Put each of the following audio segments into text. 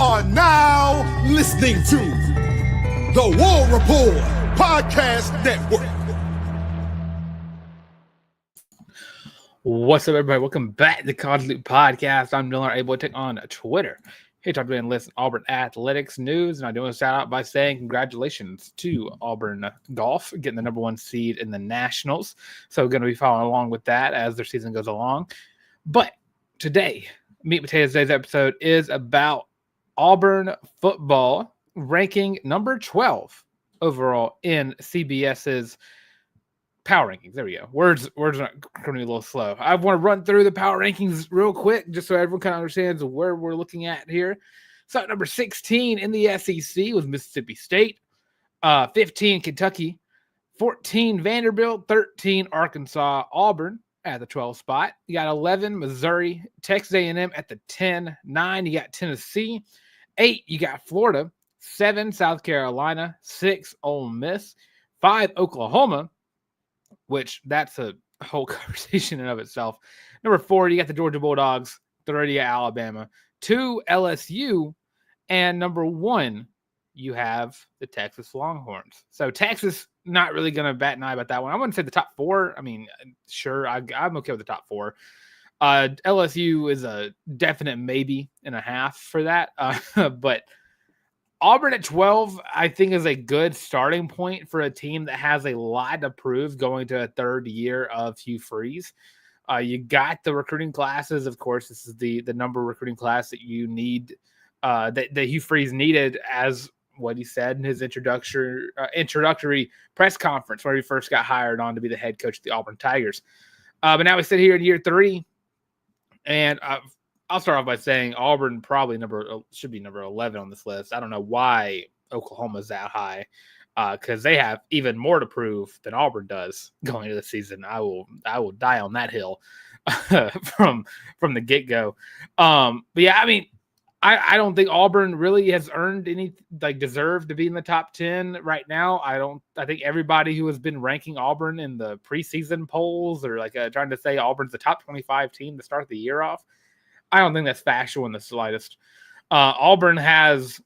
are now listening to the War Report Podcast Network. What's up, everybody? Welcome back to the College Loop Podcast. I'm Dylan, able to take on Twitter. Here to talk about and listen Auburn athletics news, and I do want to shout out by saying congratulations to Auburn golf getting the number 1 seed in the Nationals. So going to be following along with that as their season goes along. But today, Meat and Potatoes Today's episode is about Auburn football ranking number 12 overall in CBS's power rankings. There we go. Words are coming a little slow. I want to run through the power rankings real quick just so everyone kind of understands where we're looking at here. So number 16 in the SEC was Mississippi State, 15 Kentucky, 14 Vanderbilt, 13 Arkansas, Auburn at the 12th spot. You got 11 Missouri, Texas A&M at the 10, 9 you got Tennessee, 8 you got Florida, 7 South Carolina, 6 Ole Miss, 5 Oklahoma, which that's a whole conversation in of itself. Number 4, you got the Georgia Bulldogs. 3 you got Alabama. 2, LSU. And number 1, you have the Texas Longhorns. So Texas, not really going to bat an eye about that one. I wouldn't say the top 4. I mean, sure, I'm okay with the top 4. LSU is a definite maybe and a half for that. But Auburn at 12, I think, is a good starting point for a team that has a lot to prove going to a third year of Hugh Freeze. You got the recruiting classes. Of course, this is the number recruiting class that you need, that Hugh Freeze needed, as what he said in his introductory press conference where he first got hired on to be the head coach of the Auburn Tigers. But now we sit here in year 3, and I'll start off by saying Auburn probably should be number 11 on this list. I don't know why Oklahoma's that high, because they have even more to prove than Auburn does going into the season. I will die on that hill from the get-go. But yeah, I mean, I don't think Auburn really has earned any, deserve to be in the top 10 right now. I think everybody who has been ranking Auburn in the preseason polls or trying to say Auburn's the top 25 team to start the year off, I don't think that's factual in the slightest. Auburn has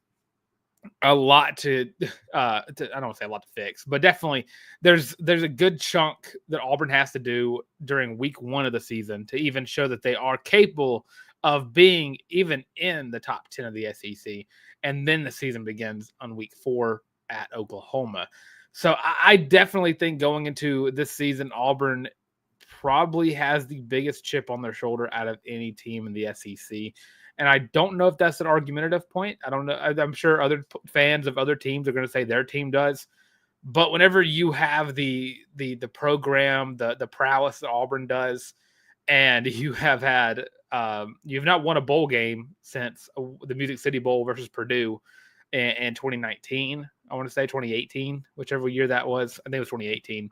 a lot to I don't want to say a lot to fix, but definitely there's a good chunk that Auburn has to do during week 1 of the season to even show that they are capable of being even in the top 10 of the SEC. And then the season begins on week 4 at Oklahoma. So I definitely think going into this season, Auburn probably has the biggest chip on their shoulder out of any team in the SEC. And I don't know if that's an argumentative point. I don't know. I'm sure other fans of other teams are going to say their team does. But whenever you have the program, the prowess that Auburn does, and you have had you've not won a bowl game since the Music City Bowl versus Purdue in 2019. I want to say 2018, whichever year that was. I think it was 2018.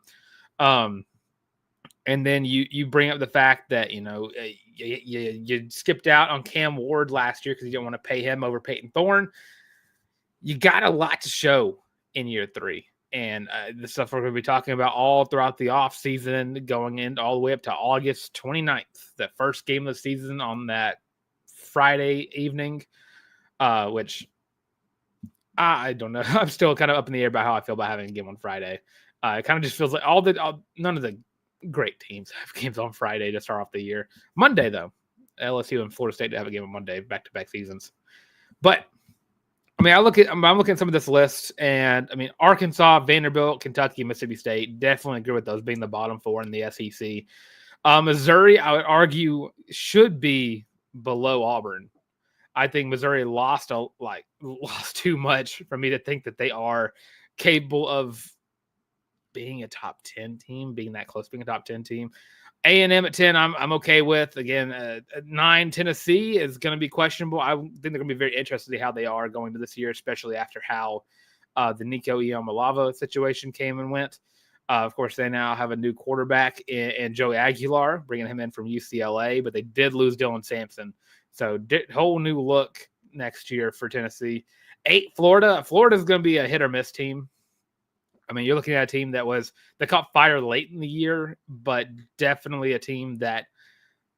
And then you bring up the fact that, you skipped out on Cam Ward last year because you didn't want to pay him over Peyton Thorne. You got a lot to show in year 3. And the stuff we're going to be talking about all throughout the offseason, going in all the way up to August 29th, the first game of the season on that Friday evening, which I don't know. I'm still kind of up in the air about how I feel about having a game on Friday. It kind of just feels like none of the great teams have games on Friday to start off the year. Monday, though, LSU and Florida State to have a game on Monday, back-to-back seasons. But I mean, I'm looking at some of this list, and I mean, Arkansas, Vanderbilt, Kentucky, Mississippi State, definitely agree with those being the bottom 4 in the SEC. Missouri, I would argue, should be below Auburn. I think Missouri lost too much for me to think that they are capable of being a top 10 team, being that close, being a top 10 team. A&M at 10, I'm okay with. Again, 9, Tennessee is going to be questionable. I think they're going to be very interested to see how they are going to this year, especially after how the Nico Iamaleava situation came and went. Of course, they now have a new quarterback in Joey Aguilar, bringing him in from UCLA, but they did lose Dylan Sampson. So whole new look next year for Tennessee. 8, Florida. Florida's going to be a hit or miss team. I mean, you're looking at a team that caught fire late in the year, but definitely a team that,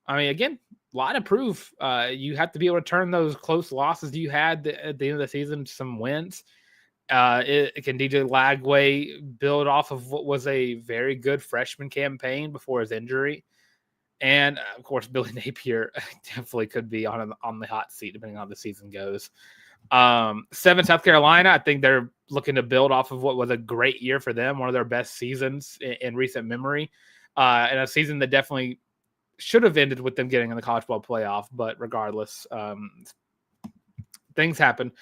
I mean, again, lot of proof. You have to be able to turn those close losses you had at the end of the season to some wins. Can DJ Lagway build off of what was a very good freshman campaign before his injury? And of course, Billy Napier definitely could be on the hot seat depending on how the season goes. 7 South Carolina, I think they're looking to build off of what was a great year for them, one of their best seasons in recent memory, and a season that definitely should have ended with them getting in the college ball playoff. But regardless, things happen.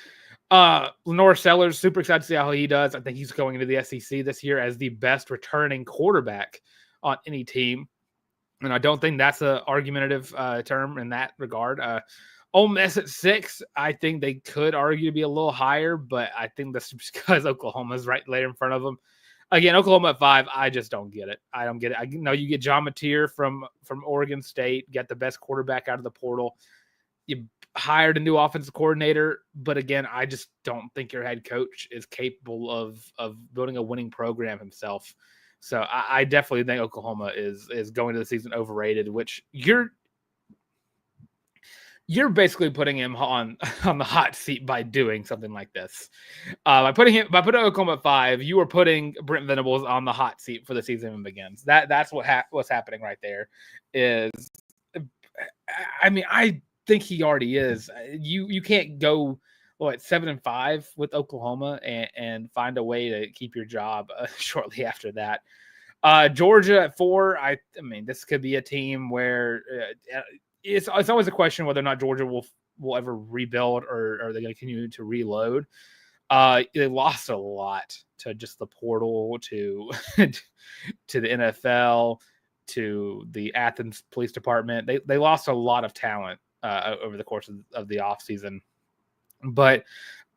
Lenore Sellers, super excited to see how he does. I think he's going into the SEC this year as the best returning quarterback on any team. And I don't think that's an argumentative term in that regard. Ole Miss at 6, I think they could argue to be a little higher, but I think that's because Oklahoma's right there in front of them. Again, Oklahoma at 5, I just don't get it. I don't get it. I know you get John Mateer from Oregon State, get the best quarterback out of the portal. You hired a new offensive coordinator, but again, I just don't think your head coach is capable of building a winning program himself. So I definitely think Oklahoma is going to the season overrated, which you're basically putting him on the hot seat by doing something like this. By putting Oklahoma at 5, you are putting Brent Venables on the hot seat for the season even begins. That's what's happening right there. I think he already is. You can't go at 7-5 with Oklahoma and find a way to keep your job shortly after that. Georgia at 4. I mean, this could be a team where it's always a question whether or not Georgia will ever rebuild or are they going to continue to reload. They lost a lot to just the portal, to to the NFL, to the Athens Police Department. They lost a lot of talent over the course of the offseason. But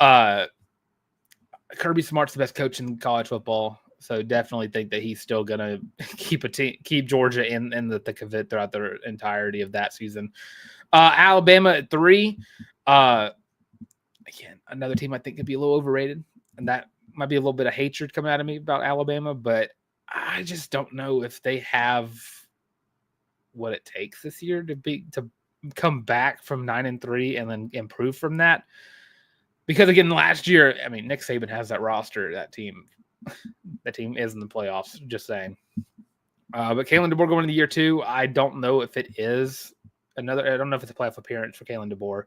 Kirby Smart's the best coach in college football, so definitely think that he's still going to keep Georgia in the thick of it throughout the entirety of that season. Alabama at 3. Again, another team I think could be a little overrated, and that might be a little bit of hatred coming out of me about Alabama, but I just don't know if they have what it takes this year to come back from 9-3 and then improve from that. Because again, last year, I mean, Nick Saban has that roster, that team is in the playoffs, just saying. But Kalen DeBoer going into year 2, I don't know if it is I don't know if it's a playoff appearance for Kalen DeBoer.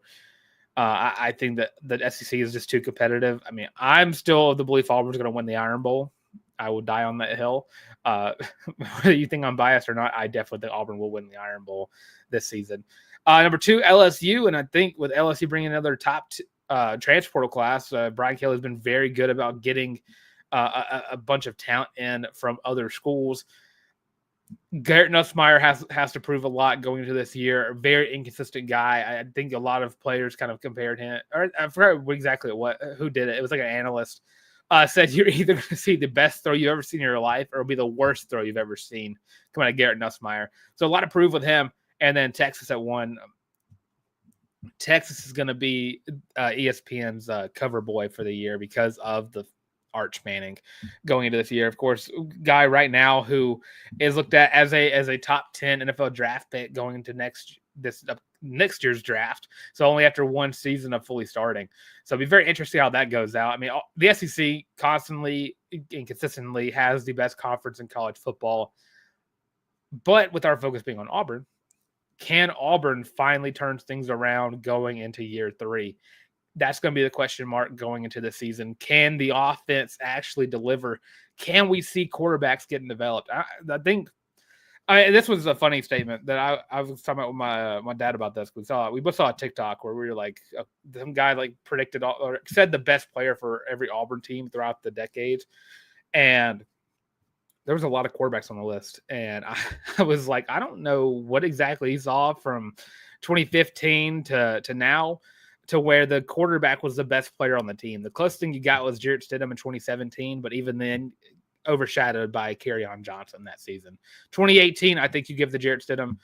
I think that the SEC is just too competitive. I mean, I'm still of the belief Auburn's going to win the Iron Bowl. I will die on that hill. Whether you think I'm biased or not, I definitely think Auburn will win the Iron Bowl this season. Number 2, LSU. And I think with LSU bringing another top transfer portal class, Brian Kelly has been very good about getting a bunch of talent in from other schools. Garrett Nussmeier has to prove a lot going into this year. A very inconsistent guy. I think a lot of players kind of compared him, or I forgot exactly who did it. It was like an analyst said you're either going to see the best throw you've ever seen in your life or it'll be the worst throw you've ever seen coming out of Garrett Nussmeier. So a lot of proof with him. And then Texas at 1. Texas is going to be ESPN's cover boy for the year because of the Arch Manning going into this year. Of course, guy right now who is looked at as a top 10 NFL draft pick going into next year's draft. So only after one season of fully starting. So it'll be very interesting how that goes out. I mean, the SEC constantly and consistently has the best conference in college football. But with our focus being on Auburn, can Auburn finally turn things around going into year 3? That's going to be the question mark going into the season. Can the offense actually deliver? Can we see quarterbacks getting developed? I think this was a funny statement that I was talking about with my dad about this. We both saw a TikTok where we were like, some guy like predicted or said the best player for every Auburn team throughout the decades. And there was a lot of quarterbacks on the list. And I was like, I don't know what exactly he saw from 2015 to now, to where the quarterback was the best player on the team. The closest thing you got was Jarrett Stidham in 2017, but even then overshadowed by Kerryon Johnson that season. 2018, I think you give the Jarrett Stidham,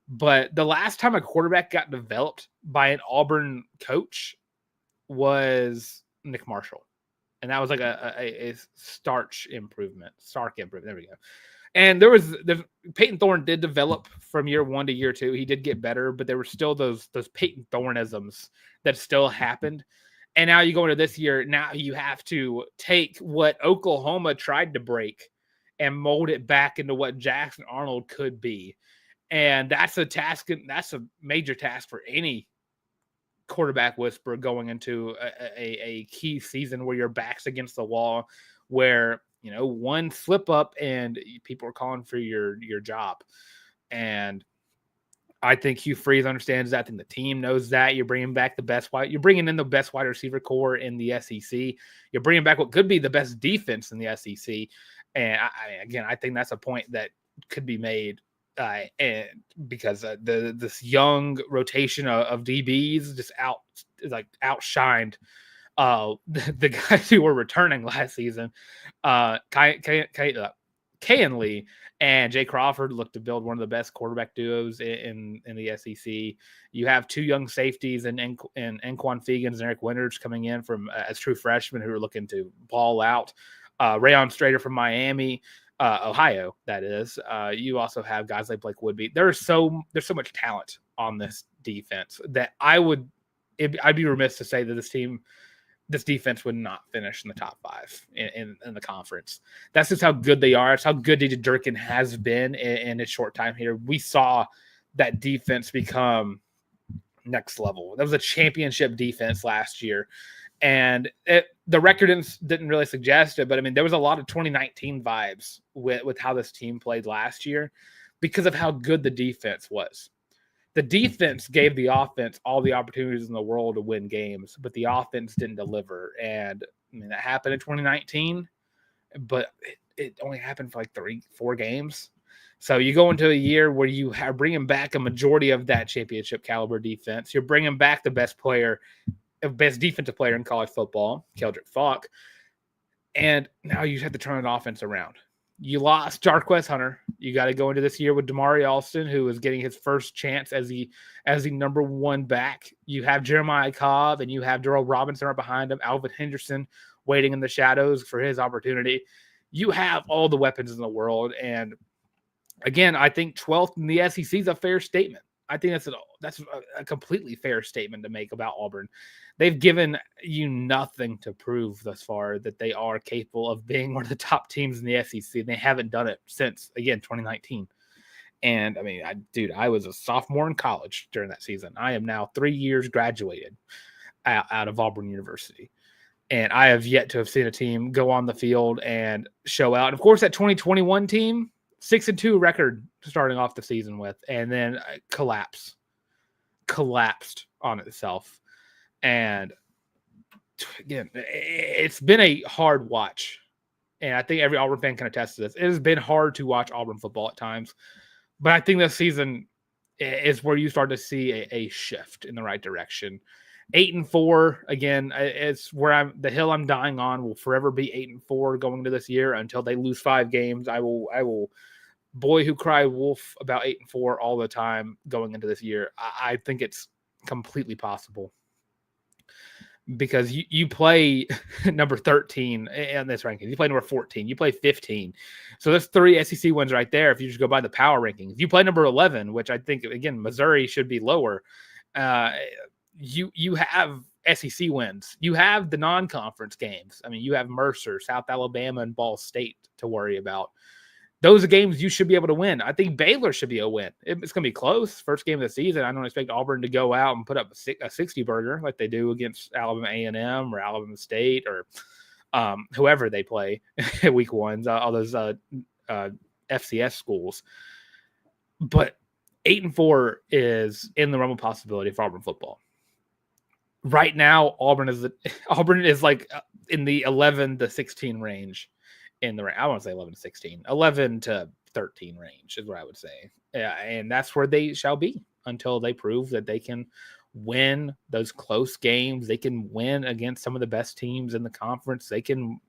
but the last time a quarterback got developed by an Auburn coach was Nick Marshall. And that was like a stark improvement. There we go. And Peyton Thorne did develop from year 1 to year 2. He did get better, but there were still those Peyton Thorneisms that still happened. And now you go into this year, now you have to take what Oklahoma tried to break and mold it back into what Jackson Arnold could be. And that's a task. That's a major task for any quarterback whisperer going into a key season where your back's against the wall, where, one slip up and people are calling for your job. And I think Hugh Freeze understands that. I think the team knows that. You're bringing back you're bringing in the best wide receiver core in the SEC. You're bringing back what could be the best defense in the SEC. And I think that's a point that could be made. And because this young rotation of DBs just outshined the guys who were returning last season. Kayan Lee and Jay Crawford look to build one of the best quarterback duos in the SEC. You have 2 young safeties and Anquan Fegans and Eric Winters coming in from as true freshmen who are looking to ball out. Rayon Strader from Miami, Ohio, that is. You also have guys like Blake Woodby. There's so much talent on this defense that I'd be remiss to say that this defense would not finish in the top 5 in the conference. That's just how good they are. It's how good DJ Durkin has been in his short time here. We saw that defense become next level. That was a championship defense last year. And the record didn't really suggest it, but I mean, there was a lot of 2019 vibes with how this team played last year because of how good the defense was. The defense gave the offense all the opportunities in the world to win games, but the offense didn't deliver. And I mean, that happened in 2019, but it only happened for like 3-4 games. So you go into a year where you are bringing back a majority of that championship caliber defense. You're bringing back the best defensive player in college football, Keldrick Falk. And now you have to turn an offense around. You lost Jarquez Hunter. You got to go into this year with Damari Alston, who is getting his first chance as the number 1 back. You have Jeremiah Cobb and you have Darrell Robinson right behind him. Alvin Henderson waiting in the shadows for his opportunity. You have all the weapons in the world. And again, I think 12th in the SEC is a fair statement. I think that's a completely fair statement to make about Auburn. They've given you nothing to prove thus far that they are capable of being one of the top teams in the SEC. They haven't done it since, again, 2019. And I mean, I was a sophomore in college during that season. I am now 3 years graduated out of Auburn University. And I have yet to have seen a team go on the field and show out. And of course, that 2021 team, 6-2 record starting off the season with, and then collapsed on itself. And again, it's been a hard watch. And I think every Auburn fan can attest to this. It has been hard to watch Auburn football at times. But I think this season is where you start to see a shift in the right direction. 8-4, again, it's where the hill I'm dying on will forever be 8-4 going into this year until they lose 5 games. I will boy who cry wolf about 8-4 all the time going into this year. I think it's completely possible because you play number 13 in this ranking. You play number 14. You play 15. So there's 3 SEC wins right there if you just go by the power rankings. You play number 11, which I think, again, Missouri should be lower. You have SEC wins. You have the non-conference games. I mean, you have Mercer, South Alabama, and Ball State to worry about. Those are games you should be able to win. I think Baylor should be a win. It's going to be close. First game of the season. I don't expect Auburn to go out and put up a 60-burger like they do against Alabama A&M or Alabama State or whoever they play week 1, all those FCS schools. But 8-4 is in the realm of possibility for Auburn football. Right now, Auburn is like in the 11 to 16 range. I want to say 11 to 16, 11 to 13 range is what I would say. Yeah, and that's where they shall be until they prove that they can win those close games. They can win against some of the best teams in the conference. They can,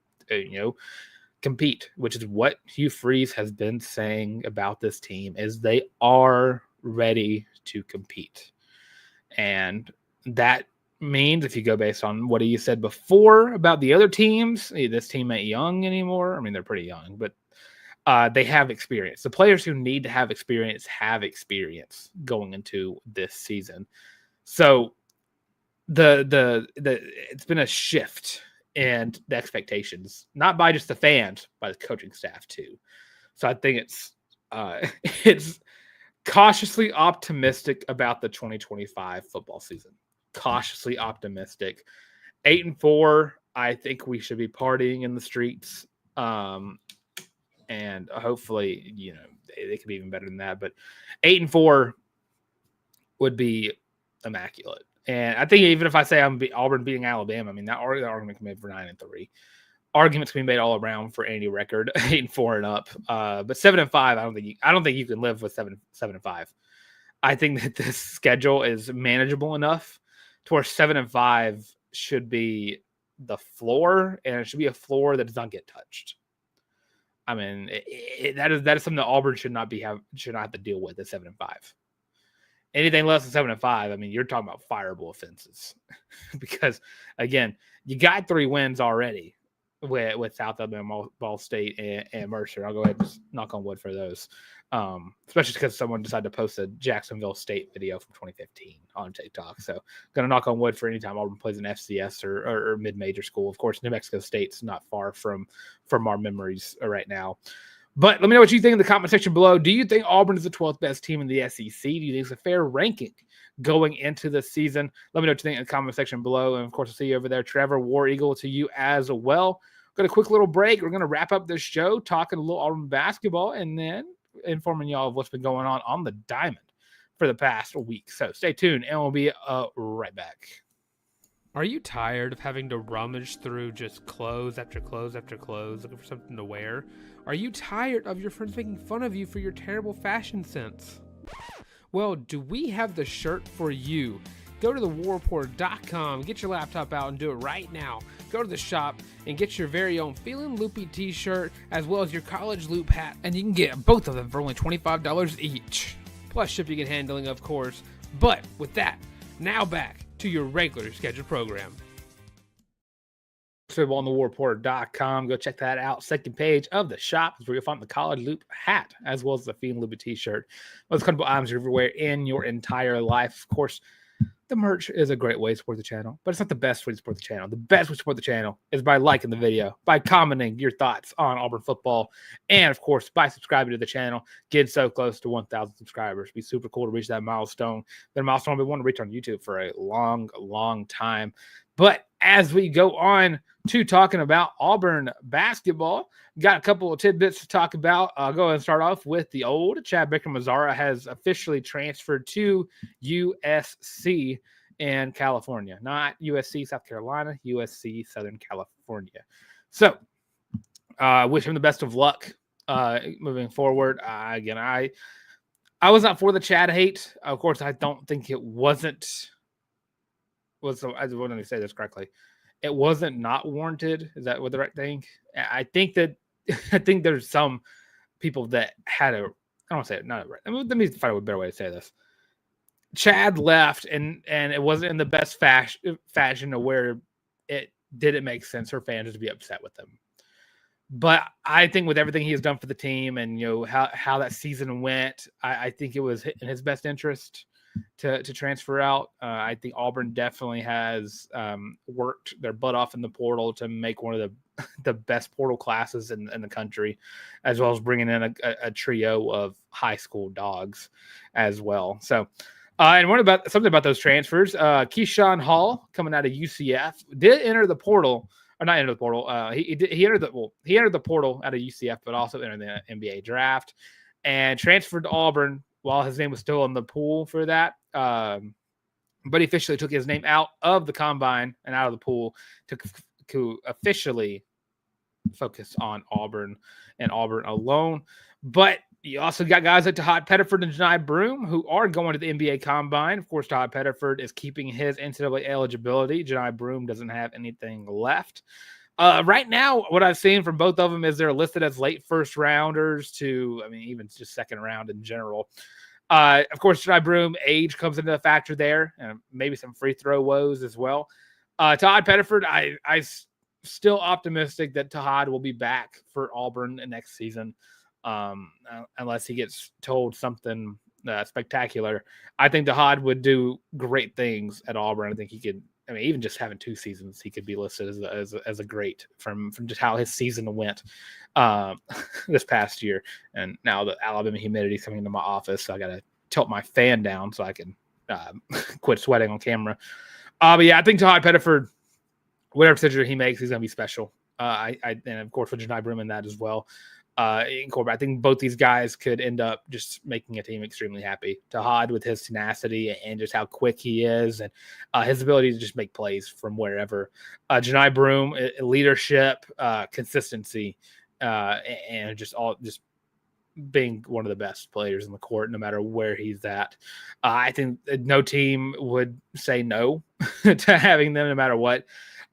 compete, which is what Hugh Freeze has been saying about this team is they are ready to compete. And that means if you go based on what you said before about the other teams, this team ain't young anymore. I mean, they're pretty young, but They have experience. The players who need to have experience going into this season. So it's been a shift in the expectations, not by just the fans, by the coaching staff too. So I think it's cautiously optimistic about the 2025 football season. Cautiously optimistic. 8-4. I think we should be partying in the streets. And hopefully, they could be even better than that. But 8-4 would be immaculate. And I think even if I say Auburn beating Alabama, I mean, that argument can be made for 9-3. Arguments can be made all around for any record, 8-4 and up. But 7-5, I don't think you can live with 7-5. I think that this schedule is manageable enough to where 7-5 should be the floor, and it should be a floor that does not get touched. I mean, that is something that Auburn should not have to deal with at 7-5. Anything less than 7-5, I mean, you're talking about fireable offenses. Because again, you got 3 wins already with South Alabama, Ball State, and Mercer. I'll go ahead and just knock on wood for those. Especially because someone decided to post a Jacksonville State video from 2015 on TikTok. So going to knock on wood for any time Auburn plays an FCS or mid-major school. Of course, New Mexico State's not far from our memories right now. But let me know what you think in the comment section below. Do you think Auburn is the 12th best team in the SEC? Do you think it's a fair ranking going into the season? Let me know what you think in the comment section below. And, of course, I'll see you over there. Trevor, War Eagle to you as well. Got a quick little break. We're going to wrap up this show talking a little Auburn basketball and then informing y'all of what's been going on the diamond for the past week. So stay tuned, and we'll be right back. Are you tired of having to rummage through just clothes after clothes after clothes looking for something to wear? Are you tired of your friends making fun of you for your terrible fashion sense? Well, do we have the shirt for you? Go to thewarreport.com, get your laptop out and do it right now. Go to the shop and get your very own Feelin' Loopy t-shirt as well as your college loop hat, and you can get both of them for only $25 each. Plus shipping and handling, of course. But with that, now back to your regular scheduled program. Football on thewarreport.com. Go check that out. Second page of the shop is where you'll find the college loop hat as well as the Feelin' Loopy t-shirt. Most comfortable items you'll ever wear in your entire life. Of course, the merch is a great way to support the channel, but it's not the best way to support the channel. The best way to support the channel is by liking the video, by commenting your thoughts on Auburn football, and, of course, by subscribing to the channel. Getting so close to 1,000 subscribers. It'd be super cool to reach that milestone. That milestone we want to reach on YouTube for a long, long time. But as we go on to talking about Auburn basketball, got a couple of tidbits to talk about. I'll go ahead and start off with the old. Chad Baker-Mazara has officially transferred to USC in California. Not USC, South Carolina, USC, Southern California. So, wish him the best of luck moving forward. Again, I was not for the Chad hate. Of course, I don't think it wasn't. I want to say this correctly. It wasn't not warranted. Is that what the right thing? I think there's some people that had I don't want to say it, not right. Let me find a better way to say this. Chad left, and it wasn't in the best fashion to where it didn't make sense for fans to be upset with him. But I think with everything he has done for the team and how that season went, I think it was in his best interest to transfer out. I think Auburn definitely has worked their butt off in the portal to make one of the best portal classes in the country, as well as bringing in a trio of high school dogs as well. So, and something about those transfers. Keyshawn Hall, coming out of UCF, did enter the portal. Or not enter the portal. He entered the portal out of UCF, but also entered the NBA draft and transferred to Auburn while his name was still in the pool for that. But he officially took his name out of the combine and out of the pool to officially focus on Auburn and Auburn alone. But you also got guys like Tahaad Pettiford and Johni Broome who are going to the NBA combine. Of course, Tahaad Pettiford is keeping his NCAA eligibility. Johni Broome doesn't have anything left. Right now, what I've seen from both of them is they're listed as late first rounders to, even just second round in general. Of course, Johni Broome, age comes into the factor there, and maybe some free throw woes as well. Tahaad Pettiford, I still optimistic that Tahaad will be back for Auburn next season. unless he gets told something spectacular. I think Tahaad would do great things at Auburn. I think he could. I mean, even just having 2 seasons, he could be listed as a great from just how his season went this past year. And now the Alabama humidity is coming into my office, so I got to tilt my fan down so I can quit sweating on camera. But yeah, I think Tahaad Pettiford, whatever decision he makes, he's going to be special. And of course with Johni Broome in that as well. In quarterback, I think both these guys could end up just making a team extremely happy. Tahaad with his tenacity and just how quick he is, and his ability to just make plays from wherever. Johni Broome, leadership, consistency, and just being one of the best players in the court, no matter where he's at. I think no team would say no to having them, no matter what.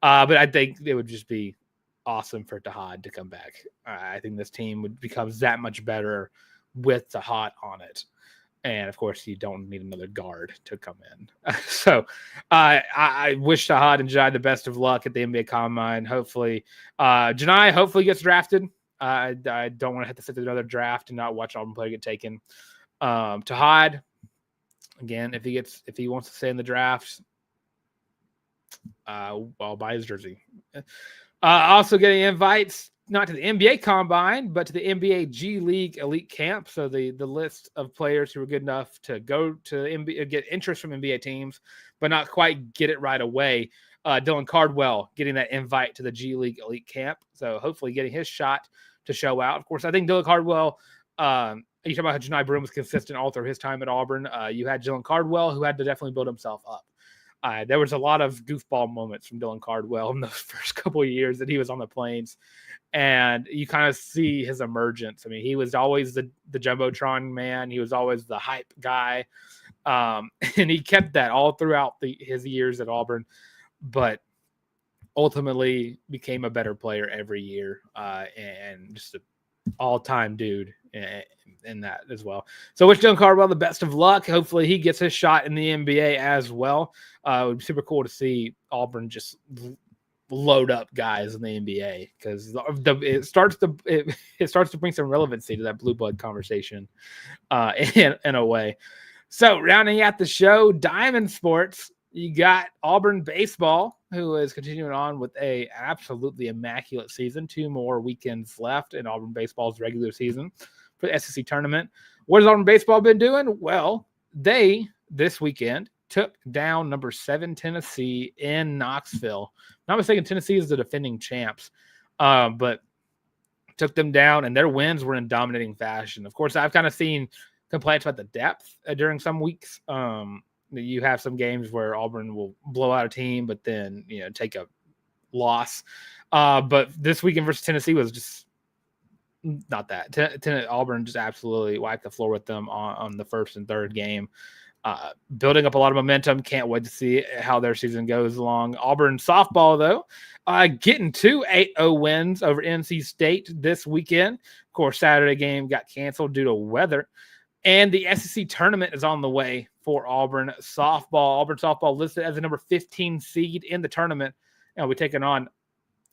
But I think it would just be awesome for Tahaad to come back. I think this team would become that much better with Tahaad on it. And of course, you don't need another guard to come in. So I wish Tahaad and Johni the best of luck at the NBA Combine. Hopefully, Johni gets drafted. I don't want to have to sit through another draft and not watch Auburn player get taken. Tahaad, again, if he wants to stay in the draft, I'll buy his jersey. Also getting invites not to the NBA Combine, but to the NBA G League Elite Camp. So the list of players who were good enough to go to NBA, get interest from NBA teams, but not quite get it right away. Dylan Cardwell getting that invite to the G League Elite Camp. So hopefully getting his shot to show out. Of course, I think Dylan Cardwell, you talk about how Johni Broome was consistent all through his time at Auburn. You had Dylan Cardwell, who had to definitely build himself up. There was a lot of goofball moments from Dylan Cardwell in those first couple of years that he was on the Plains, and you kind of see his emergence. I mean, he was always the Jumbotron man. He was always the hype guy, and he kept that all throughout his years at Auburn, but ultimately became a better player every year, and just an all-time dude in that as well. So wish Dylan Cardwell the best of luck. Hopefully he gets his shot in the NBA as well. It would be super cool to see Auburn just load up guys in the NBA, because it starts to bring some relevancy to that blue blood conversation in a way. So rounding out the show, Diamond Sports, you got Auburn Baseball, who is continuing on with a absolutely immaculate season. 2 more weekends left in Auburn Baseball's regular season for the SEC tournament. What has Auburn Baseball been doing? Well, they, this weekend, took down number 7 Tennessee in Knoxville. Not mistaken, Tennessee is the defending champs, but took them down, and their wins were in dominating fashion. Of course, I've kind of seen complaints about the depth during some weeks. You have some games where Auburn will blow out a team, but then take a loss. But this weekend versus Tennessee was just not that. Auburn just absolutely wiped the floor with them on the first and third game. Building up a lot of momentum. Can't wait to see how their season goes along. Auburn Softball, though, getting 2 8-0 wins over NC State this weekend. Of course, Saturday game got canceled due to weather. And the SEC tournament is on the way for Auburn Softball. Auburn Softball listed as the number 15 seed in the tournament. And we're taking on,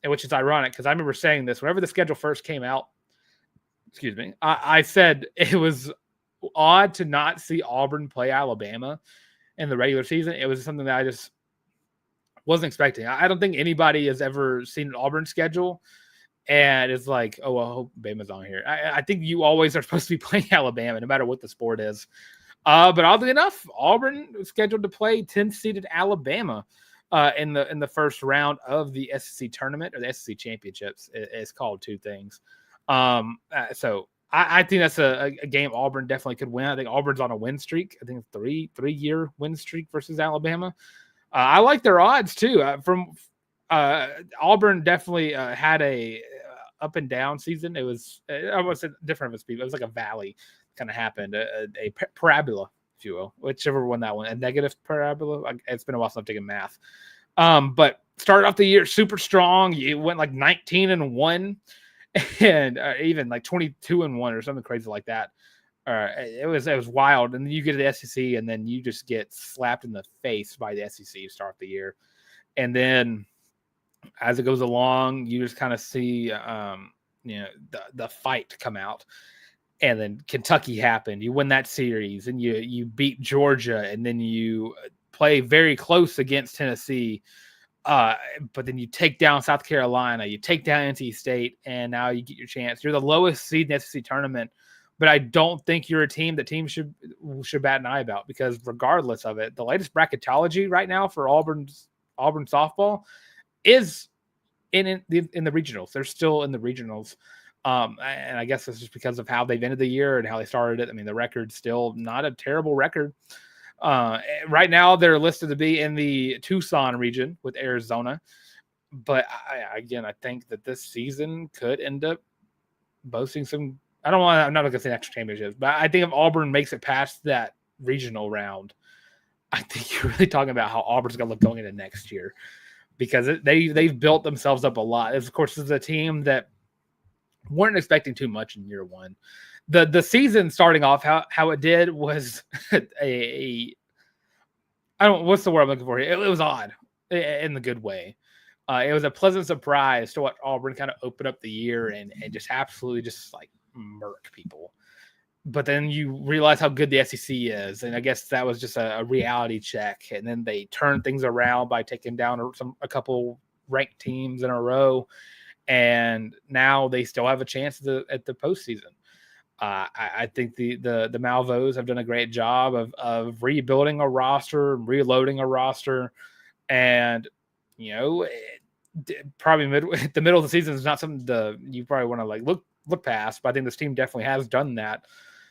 which is ironic because I remember saying this whenever the schedule first came out. Excuse me. I said it was odd to not see Auburn play Alabama in the regular season. It was something that I just wasn't expecting. I don't think anybody has ever seen an Auburn schedule and it's like, oh, well, I hope Bama's on here. I think you always are supposed to be playing Alabama, no matter what the sport is. But oddly enough, Auburn was scheduled to play 10th-seeded Alabama in the first round of the SEC tournament, or the SEC championships. It's called 2 things. So I think that's a game Auburn definitely could win. I think Auburn's on a win streak. I think a 3-year win streak versus Alabama. I like their odds too. Auburn definitely had a up and down season. It was I wasn't different of a speed. It was like a valley kind of happened, a parabola, if you will, whichever one that one, a negative parabola. It's been a while since I've taken math. But started off the year super strong. You went like 19-1, and even like 22-1 or something crazy like that. It was wild. And then you get to the SEC, and then you just get slapped in the face by the SEC to start the year, and then as it goes along, you just kind of see, the fight come out. and then Kentucky happened. You win that series, and you beat Georgia, and then you play very close against Tennessee. But then you take down South Carolina, you take down NC State, and now you get your chance. You're the lowest seed in the SEC tournament, but I don't think you're a team that teams should bat an eye about, because regardless of it, the latest bracketology right now for Auburn softball is in the regionals. They're still in the regionals. And I guess that's just because of how they've ended the year and how they started it. I mean, the record's still not a terrible record. Right now, they're listed to be in the Tucson region with Arizona. But I think that this season could end up boasting some. I'm not going to say extra championships, but I think if Auburn makes it past that regional round, I think you're really talking about how Auburn's going to look going into next year, because they've built themselves up a lot. Of course, this is a team that weren't expecting too much in year one. The season starting off how it did was what's the word I'm looking for here? It was odd in the good way. It was a pleasant surprise to watch Auburn kind of open up the year and just absolutely just like murk people. But then you realize how good the SEC is, and I guess that was just a reality check. And then they turned things around by taking down a couple ranked teams in a row, and now they still have a chance at the postseason. I think the Malvos have done a great job of rebuilding a roster, reloading a roster, and probably the middle of the season is not something you probably want to like look past. But I think this team definitely has done that.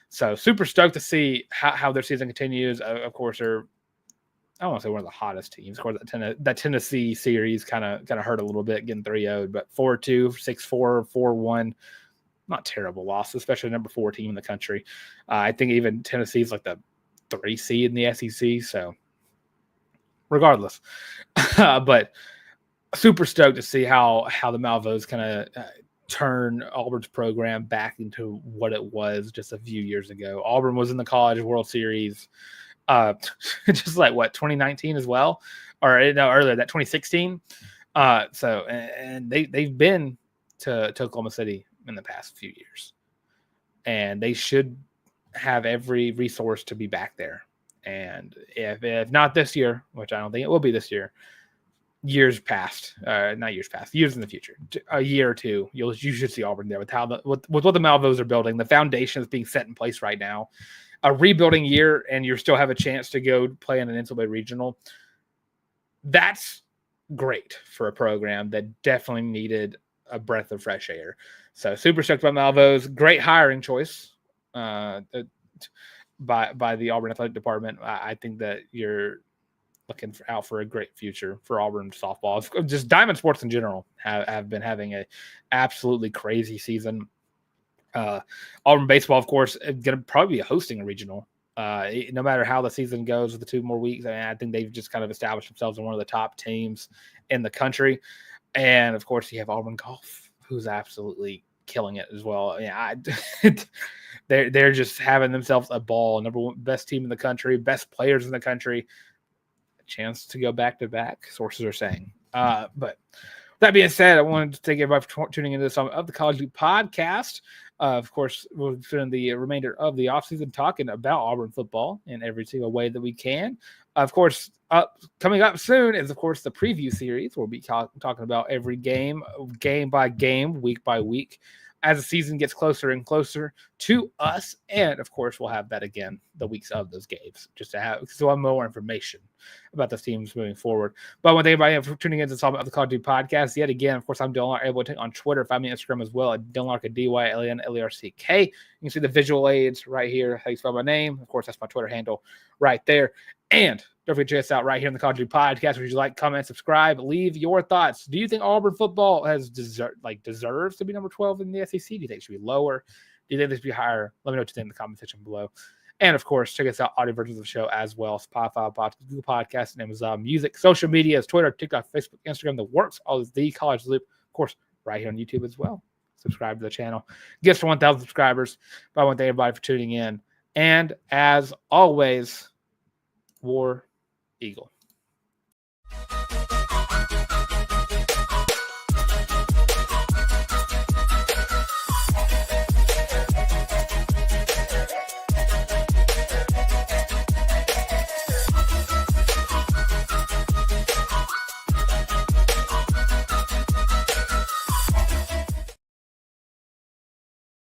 So super stoked to see how their season continues. Of course, I don't want to say one of the hottest teams. Of course, that Tennessee series kind of hurt a little bit getting 3-0, but 4-2, 6-4, 4-1. Not terrible loss, especially number 4 team in the country. I think even Tennessee is like the 3 seed in the SEC. So regardless, but super stoked to see how the Malvos kind of turn Auburn's program back into what it was just a few years ago. Auburn was in the College World Series, just like 2019 as well, or no, earlier that 2016. And they've been to Oklahoma City in the past few years, and they should have every resource to be back there. And if not this year, which I don't think it will be this year, years in the future, a year or two, you should see Auburn there with what the Malvos are building. The foundation is being set in place right now. A rebuilding year, and you still have a chance to go play in an NCAA regional. That's great for a program that definitely needed a breath of fresh air. So super stoked about Malvos. Great hiring choice by the Auburn Athletic Department. I think that you're looking out for a great future for Auburn softball. Just Diamond Sports in general have been having a absolutely crazy season. Auburn baseball, of course, going to probably be hosting a regional. No matter how the season goes with the 2 more weeks, I think they've just kind of established themselves as one of the top teams in the country. And of course, you have Auburn golf, who's absolutely killing it as well. Yeah, they're just having themselves a ball. Number 1 best team in the country, best players in the country. A chance to go back to back, sources are saying. But that being said, I wanted to thank everybody for tuning into this of the College Loop podcast. Of course, we'll spend the remainder of the offseason talking about Auburn football in every single way that we can. Of course, coming up soon is, of course, the preview series. We'll be talking about every game by game, week by week, as the season gets closer and closer to us. And, of course, we'll have that again the weeks of those games, just to have more information about the teams moving forward. But I want to thank everybody for tuning in to the College Loop podcast. Yet again, of course, I'm Dylan Larck, able to take on Twitter. Find me on Instagram as well at Dylan Larck, DYLANLARCK. You can see the visual aids right here. How you spell my name. Of course, that's my Twitter handle right there. And don't forget to check us out right here on the College Loop podcast. Would you like, comment, subscribe, leave your thoughts. Do you think Auburn football deserves to be number 12 in the SEC? Do you think it should be lower? Do you think this should be higher? Let me know what you think in the comment section below. And of course, check us out audio versions of the show as well. Spotify, Google Podcasts, and Amazon Music. Social media is Twitter, TikTok, Facebook, Instagram, the works. All is the College Loop. Of course, right here on YouTube as well. Subscribe to the channel. Gifts for 1,000 subscribers. But I want to thank everybody for tuning in. And as always, War Eagle.